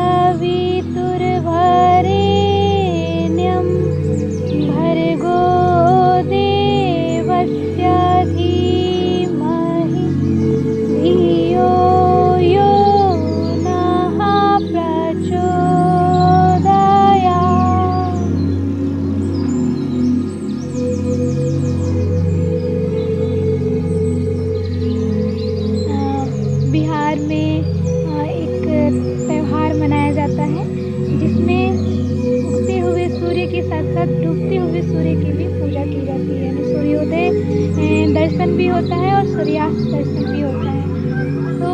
सवितुर्वरेण्यं भर्गो देवस्य धीमहि धियो यो नः प्रचोदयात्। बिहार में एक त्यौहार मनाया जाता है जिसमें उगते हुए सूर्य के साथ साथ डूबते हुए सूर्य की भी पूजा की जाती है। यानी सूर्योदय दर्शन भी होता है और सूर्यास्त दर्शन भी होता है। तो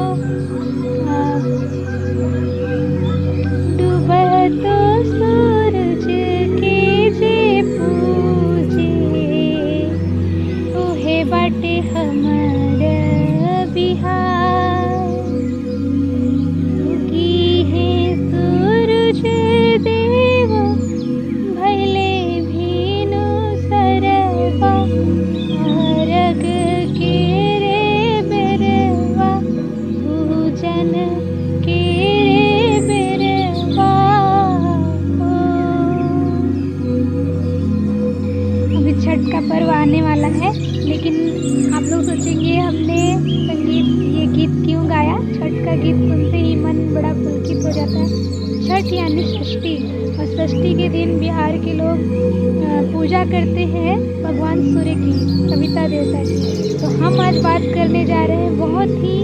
डूबतो सूरज के जे पूजे ओहे बाटे हमर बिहार। उगी है सूरज देव भैले भीनु सरवा अर्घ के रे बेरवा पूजन के रे बेरवा। अभी छठ का पर्व आने वाला है, लेकिन आप लोग सोचेंगे हमने ये गीत क्यों गाया। छठ का गीत सुनते ही मन बड़ा पुलकित हो जाता है। छठ यानी षष्ठी, और षष्ठी के दिन बिहार के लोग पूजा करते हैं भगवान सूर्य की, सविता देवता की। तो हम आज बात करने जा रहे हैं बहुत ही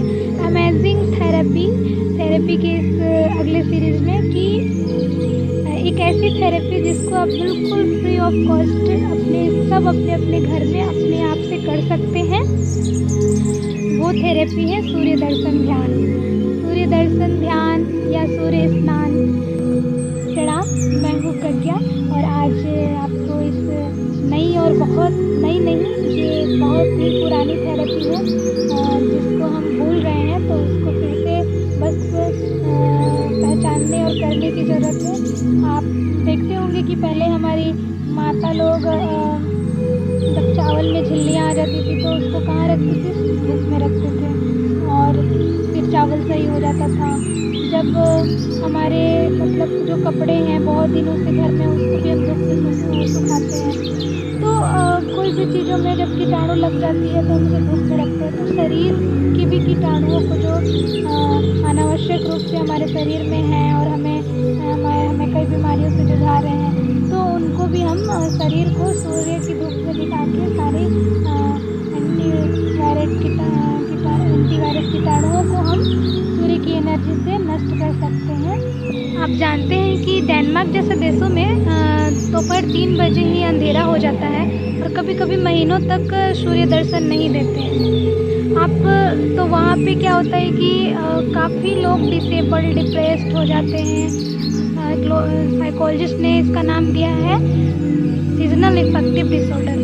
अमेजिंग थेरेपी के इस अगले सीरीज में कि एक ऐसी थेरेपी जिसको आप बिल्कुल फ्री ऑफ कॉस्ट अपने अपने घर में अपने आप से कर सकते हैं। वो थेरेपी है सूर्य दर्शन ध्यान। सूर्य दर्शन ध्यान या सूर्य स्नान। प्रणाम, मैं हूँ प्रज्ञा और आज आपको इस नई और बहुत नई नहीं, ये बहुत ही पुरानी थेरेपी है जिसको हम भूल रहे हैं, तो उसको फिर से बस पहचानने और करने की ज़रूरत है। आप देखते होंगे कि पहले हमारी माता लोग जब चावल में झिल्लियाँ आ जाती थी तो उसको कहाँ रखती थी, धूप में रखते थे और फिर चावल सही हो जाता था। जब हमारे मतलब जो कपड़े हैं बहुत दिनों से घर में, उसको भी हम धूप में सुखाते हैं। तो कोई भी चीज़ों में जब कीटाणु लग जाती है तो हम उसे धूप में रखते हैं। तो शरीर की भी कीटाणुओं को जो अनावश्यक रूप से हमारे शरीर में है और हमें कई बीमारियों से जुझा रहे हैं, तो उनको भी हम शरीर को सूर्य की धूप में दिखा के सारे एंटीवायरस कीटाणुओं को हम सूर्य की एनर्जी से नष्ट कर सकते हैं। आप जानते हैं कि डेनमार्क जैसे देशों में दोपहर 3 बजे ही अंधेरा हो जाता है और कभी कभी महीनों तक सूर्य दर्शन नहीं देते हैं। तो वहाँ पे क्या होता है कि काफ़ी लोग डिसेबल्ड डिप्रेस्ड हो जाते हैं। साइकोलॉजिस्ट ने इसका नाम दिया है सीजनल इफेक्टिव डिसऑर्डर।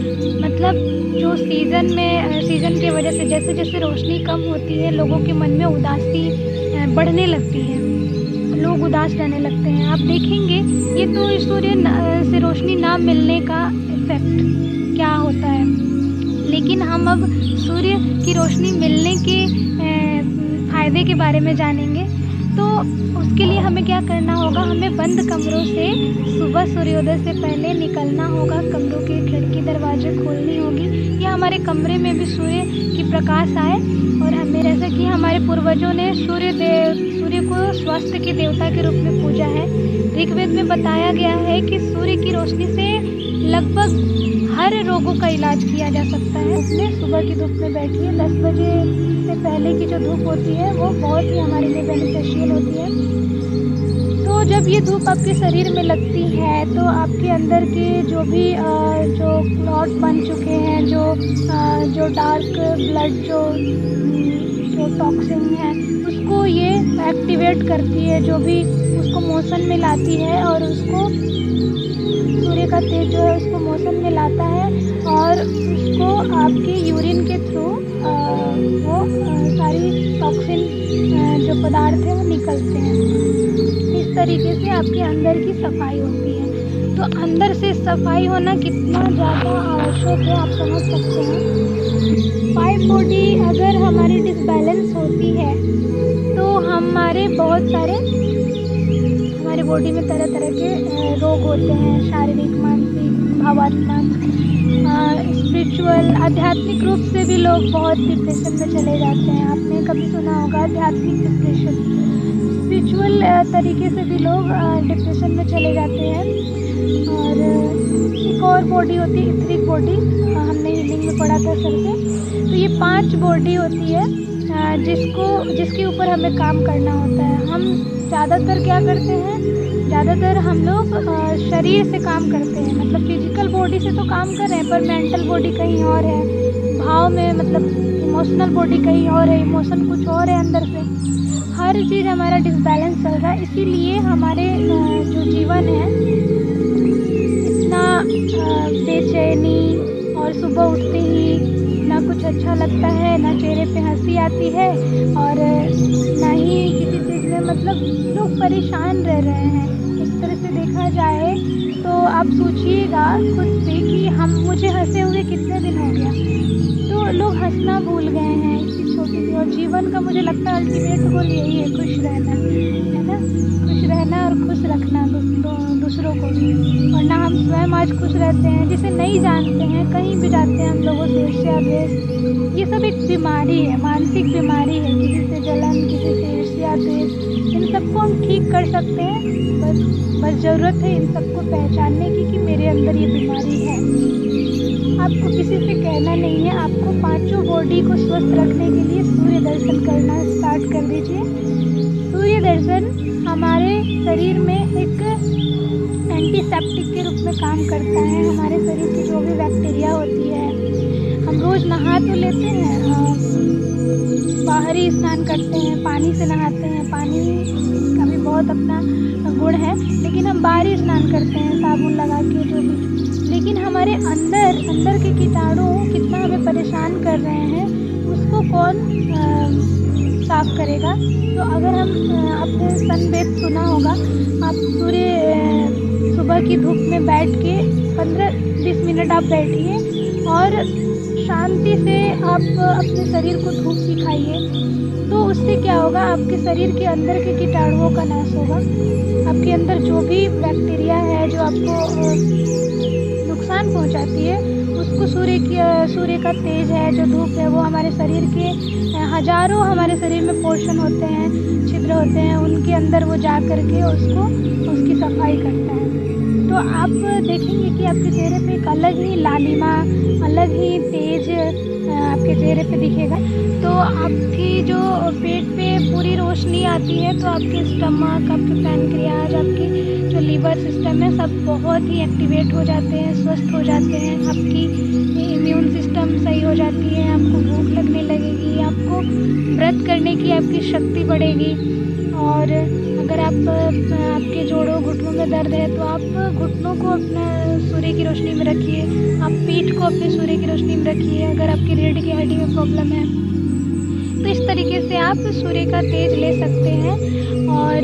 मतलब जो सीज़न के वजह से जैसे जैसे रोशनी कम होती है लोगों के मन में उदासी बढ़ने लगती है, लोग उदास रहने लगते हैं। आप देखेंगे ये तो सूर्य से रोशनी ना मिलने का इफ़ेक्ट क्या होता है, लेकिन हम अब सूर्य की रोशनी मिलने के फ़ायदे के बारे में जानेंगे। तो उसके लिए हमें क्या करना होगा, हमें बंद कमरों से सुबह सूर्योदय से पहले निकलना होगा। कमरों की खिड़की दरवाजे खोलनी होगी या हमारे कमरे में भी सूर्य की प्रकाश आए। और हमें जैसा कि हमारे पूर्वजों ने सूर्य को स्वास्थ्य के देवता के रूप में पूजा है। ऋग्वेद में बताया गया है कि सूर्य की रोशनी से लगभग हर रोगों का इलाज किया जा सकता है। उसमें सुबह की धूप में बैठिए, 10 बजे से पहले की जो धूप होती है वो बहुत ही हमारे लिए बेनिफिशियल होती है। तो जब ये धूप आपके शरीर में लगती है तो आपके अंदर के जो भी जो क्लॉट बन चुके हैं, जो डार्क ब्लड जो टॉक्सिन है उसको ये एक्टिवेट करती है, जो भी उसको मोशन में लाती है और उसको सूर्य का तेज जो है उसको मोशन में लाता है और उसको आपके यूरिन के थ्रू वो सारी टॉक्सिन जो पदार्थ है वो निकलते हैं। इस तरीके से आपके अंदर की सफाई होती है। तो अंदर से सफाई होना कितना ज़्यादा आवश्यक है आप समझ सकते हैं। पाइप बॉडी अगर हमारी डिसबैलेंस होती है तो हमारे बहुत सारे बॉडी में तरह तरह के रोग होते हैं, शारीरिक, मानसिक, भावात्मक, स्पिरिचुअल, आध्यात्मिक रूप से भी लोग बहुत डिप्रेशन में चले जाते हैं। आपने कभी सुना होगा आध्यात्मिक डिप्रेशन। स्पिरिचुअल तरीके से भी लोग डिप्रेशन में चले जाते हैं। और एक और बॉडी होती है इथरिक बॉडी, हमने हीलिंग में पढ़ा था सर से। तो ये 5 बॉडी होती है जिसके ऊपर हमें काम करना होता है। हम ज़्यादातर क्या करते हैं, ज़्यादातर हम लोग शरीर से काम करते हैं, मतलब फिजिकल बॉडी से तो काम कर रहे हैं, पर मेंटल बॉडी कहीं और है, भाव में मतलब इमोशनल बॉडी कहीं और है, इमोशन कुछ और है अंदर से। हर चीज़ हमारा डिसबैलेंस चल रहा है, इसीलिए हमारे जो जीवन है इतना बेचैनी, और सुबह उठते ही ना कुछ अच्छा लगता है, ना चेहरे पे हंसी आती है, और ना ही किसी चीज़ में मतलब लोग परेशान रह रहे हैं। इस तरह से देखा जाए तो आप सोचिएगा खुद से कि मुझे हंसे हुए कितने दिन हो गया। तो लोग हंसना भूल गए हैं इसी छोटी सी, और जीवन का मुझे लगता है अल्टीमेट गोल यही है, खुश रहना, है ना, खुश रहना और खुश रखना दूसरों को भी। और ना हम स्वयं आज खुश रहते हैं, जिसे नहीं जानते हैं, कहीं भी जाते हैं हम लोगों से ईर्ष्या, द्वेष, ये सब एक बीमारी है, मानसिक बीमारी है। किसी से जलन, किसी से ईर्ष्या, द्वेष, इन सबको हम ठीक कर सकते हैं। बस ज़रूरत है इन सबको पहचानने की कि मेरे अंदर ये बीमारी है। आपको किसी से कहना नहीं है, आपको 5 बॉडी को स्वस्थ रखने के लिए सूर्य दर्शन करना स्टार्ट कर दीजिए। सूर्य दर्शन हमारे शरीर में एक एंटीसेप्टिक के रूप में काम करता है। हमारे शरीर की जो भी बैक्टीरिया होती है, हम रोज़ नहा तो लेते हैं, बाहरी स्नान करते हैं, पानी से नहाते हैं, पानी का भी बहुत अपना गुण है, लेकिन हम बाहरी स्नान करते हैं साबुन लगा के जो भी। लेकिन हमारे अंदर के कीटाणु कितना हमें परेशान कर रहे हैं, उसको कौन साफ करेगा? तो अगर हम आपने सनबेथ सुना होगा, आप सुबह की धूप में बैठ के 15-20 मिनट आप बैठिए और शांति से आप अपने शरीर को धूप दिखाइए। तो उससे क्या होगा, आपके शरीर के अंदर के कीटाणुओं का नाश होगा। आपके अंदर जो भी बैक्टीरिया है जो आपको नुकसान पहुंचाती है, उसको सूर्य का तेज है, जो धूप है, वो हमारे शरीर के हजारों हमारे शरीर में पोर्शन होते हैं, छिद्र होते हैं, उनके अंदर वो जा कर के उसकी सफाई करता है। तो आप देखेंगे कि आपके चेहरे पे एक अलग ही लालिमा, अलग ही तेज आपके चेहरे पे दिखेगा। तो आपकी जो पेट पे पूरी रोशनी आती है, तो आपके स्टमक, आपके पैनक्रियाज, आपकी जो लीवर सिस्टम है, सब बहुत ही एक्टिवेट हो जाते हैं, स्वस्थ हो जाते हैं। आपकी इम्यून सिस्टम सही हो जाती है, आपको भूख लगने लगेगी, आपको व्रत करने की आपकी शक्ति बढ़ेगी। और अगर आपके जोड़ों घुटनों में दर्द है, तो आप घुटनों को अपना सूर्य की रोशनी में रखिए, आप पीठ को अपने सूर्य की रोशनी में रखिए। अगर आपकी रीढ़ की हड्डी में प्रॉब्लम है, तो इस तरीके से आप सूर्य का तेज ले सकते हैं। और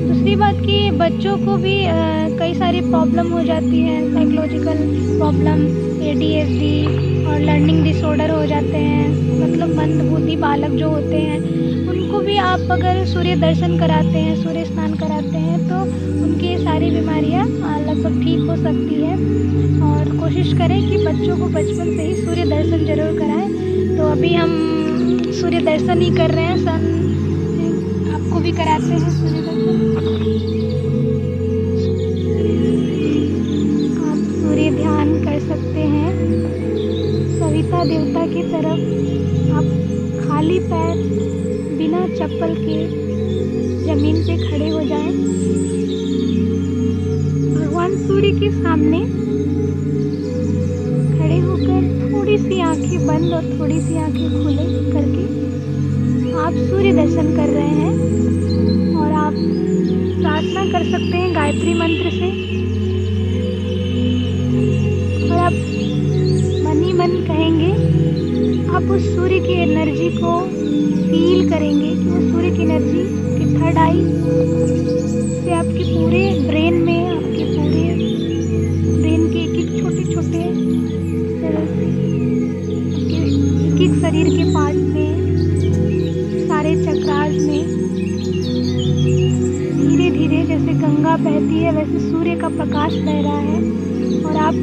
दूसरी बात कि बच्चों को भी कई सारी प्रॉब्लम हो जाती है, साइकोलॉजिकल प्रॉब्लम, ADHD और लर्निंग डिसऑर्डर हो जाते हैं, मतलब मंदबुद्धि बालक जो होते हैं, उनको भी आप अगर सूर्य दर्शन कराते हैं, सूर्य स्नान कराते हैं, तो उनकी सारी बीमारियां लगभग ठीक हो सकती है। और कोशिश करें कि बच्चों को बचपन से ही सूर्य दर्शन जरूर कराएं। तो अभी हम सूर्य दर्शन ही कर रहे हैं, आपको भी कराते हैं सूर्य दर्शन। आप सूर्य ध्यान कर सकते हैं, सविता देवता की तरफ आप खाली पैर बिना चप्पल के जमीन पे खड़े हो जाएं। भगवान सूर्य के सामने खड़े होकर थोड़ी सी आंखें बंद और थोड़ी सी आंखें खुले करके आप सूर्य दर्शन कर रहे हैं। और आप प्रार्थना कर सकते हैं गायत्री मंत्र से, और आप मन ही मन कहेंगे, आप उस सूर्य की एनर्जी को फील करेंगे कि वो सूर्य की एनर्जी की थर्ड आई से आपके पूरे ब्रेन में, आपके पूरे ब्रेन के एक छोटे छोटे एक शरीर के पार्ट में, सारे चक्रास में धीरे धीरे जैसे गंगा बहती है वैसे सूर्य का प्रकाश बह रहा है। और आप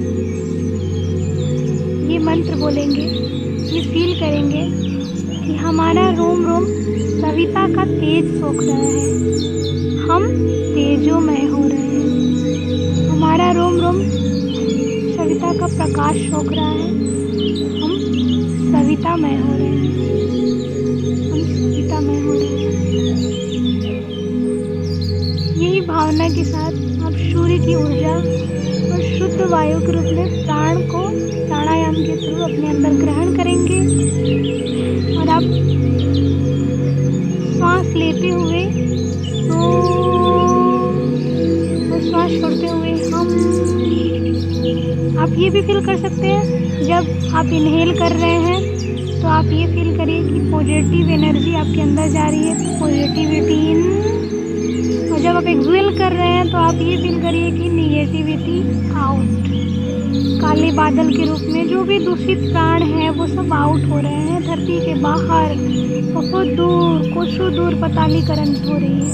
ये मंत्र बोलेंगे, ये फील करेंगे कि हमारा रोम रोम सविता का तेज सोख रहा है, हम तेजोमय हो रहे हैं। हमारा रोम रोम सविता का प्रकाश सोख रहा है, हम सवितामय हो रहे हैं, हम सवितामय हो रहे हैं। यही भावना के साथ आप सूर्य की ऊर्जा और शुद्ध वायु के रूप में प्राण को प्राणायाम के थ्रू अपने अंदर ग्रहण करेंगे। और आप श्वास लेते हुए और श्वास छोड़ते हुए हम, आप ये भी फील कर सकते हैं जब आप इनहेल कर रहे हैं तो आप ये फील करिए कि पॉजिटिव एनर्जी आपके अंदर जा रही है, पॉजिटिविटी इन। और जब आप एक्सहेल कर रहे हैं तो आप ये फील करिए कि नेगेटिविटी आउट। काले बादल के रूप में जो भी दूषित प्राण है वो सब आउट हो रहे हैं, धरती के बाहर बहुत दूर, कोसों दूर पतालीकरण हो रही है।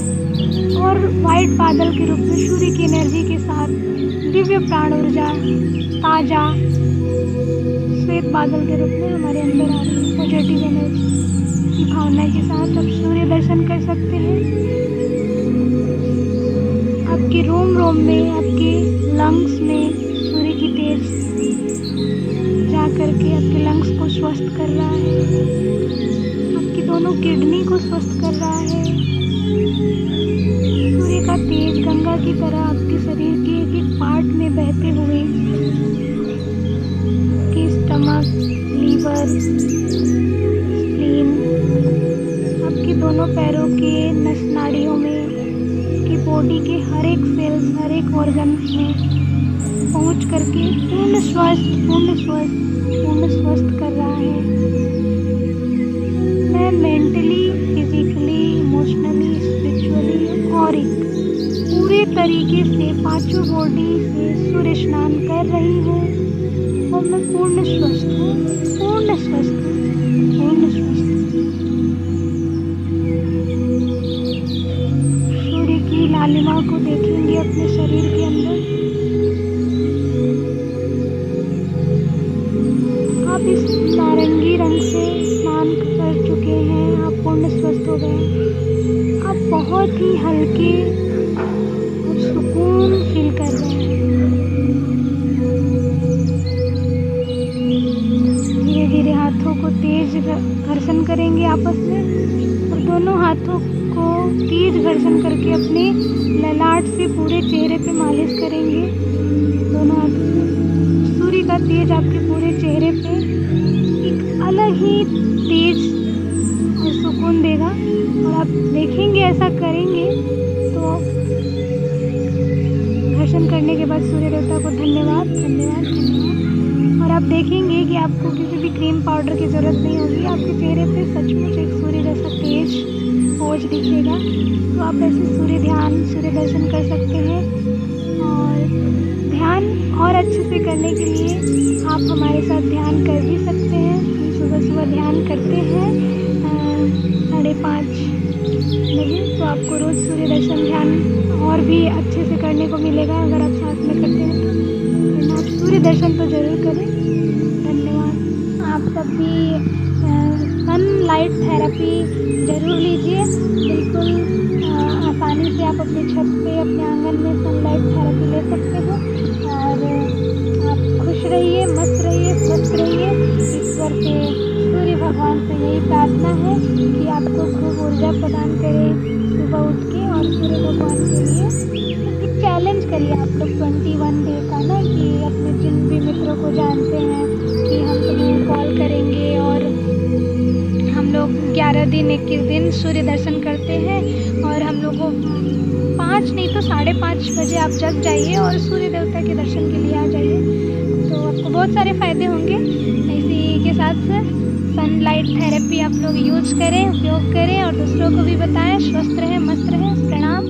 और वाइट बादल के रूप में सूर्य की एनर्जी के साथ दिव्य प्राण ऊर्जा ताजा श्वेत बादल के रूप में हमारे अंदर आ रही है। पॉजिटिव एनर्जी की भावना के साथ आप सूर्य दर्शन कर सकते हैं। आपके रोम रोम में, आपके लंग्स में सूर्य की तेज जा करके आपके लंग्स को स्वस्थ कर रहा है, आपकी दोनों किडनी को स्वस्थ कर रहा है। सूर्य का तेज गंगा की तरह आपके शरीर के एक एक पार्ट में बहते हुए आपके स्टमक, लीवर, स्प्लीन, आपके दोनों पैरों के नस नाड़ियों में, आपकी बॉडी के हर एक सेल्स, हर एक ऑर्गन्स में पहुंच करके पूर्ण स्वस्थ कर रहा है। मैं मेंटली, फिजिकली, इमोशनली, स्पिरिचुअली और एक पूरे तरीके से पांचों बॉडी से सूर्य स्नान कर रही हूँ और मैं पूर्ण स्वस्थ हूँ, पूर्ण स्वस्थ हूँ, पूर्ण स्वस्थ हूँ। सूर्य की लालिमा को देखेंगे अपने शरीर के अंदर। आप इस नारंगी रंग से स्नान कर चुके हैं, आप पूर्ण स्वस्थ हो गए। आप बहुत ही हल्के और सुकून फील कर रहे हैं। धीरे धीरे हाथों को तेज घर्षण करेंगे आपस में और दोनों हाथों को तेज घर्षण करके अपने ललाट से पूरे चेहरे पे मालिश करेंगे। दोनों हाथों से सूर्य का तेज आपके पूरे चेहरे पे एक अलग ही तेज और सुकून देगा। और आप देखेंगे, ऐसा करेंगे तो घर्षण करने के बाद सूर्य देवता को धन्यवाद धन्यवाद धन्यवाद। और आप देखेंगे कि आपको किसी भी क्रीम पाउडर की ज़रूरत नहीं होगी, आपके चेहरे पे सचमुच एक सूर्य जैसा तेज ओज दिखेगा। तो आप ऐसे सूर्य ध्यान, सूर्य दर्शन कर सकते हैं। और ध्यान और अच्छे से करने के लिए आप हमारे साथ ध्यान कर भी सकते हैं। हम सुबह सुबह ध्यान करते हैं 5:30 बजे। तो आपको रोज़ सूर्य दर्शन ध्यान और भी अच्छे से करने को मिलेगा अगर आप साथ में करते हैं तो। आप सूर्य दर्शन तो ज़रूर करें। धन्यवाद। आप सब भी सनलाइट थेरेपी ज़रूर लीजिए। बिल्कुल आसानी से आप अपने छत पे, अपने आंगन में सनलाइट थेरेपी ले सकते हो। और आप खुश रहिए, मस्त रहिए, स्वस्थ रहिए। ईश्वर से, सूर्य भगवान से यही प्रार्थना है कि आपको खूब ऊर्जा प्रदान करे सुबह उठ के। और सूर्य भगवान के लिए एक चैलेंज करिए आप लोग 21 डे का ना, कि अपने जिन भी मित्रों को जानते हैं कि हम तुम्हें कॉल करेंगे और हम लोग 11 दिन 21 दिन सूर्य दर्शन करते हैं। और हम लोग को 5 नहीं तो 5:30 बजे आप जग जाइए और सूर्य देवता के दर्शन के लिए आ जाइए। तो आपको बहुत सारे फ़ायदे होंगे। इसी के साथ सनलाइट थेरेपी आप लोग यूज करें, उपयोग करें और दूसरों को भी बताएं। स्वस्थ रहें, मस्त रहें। प्रणाम।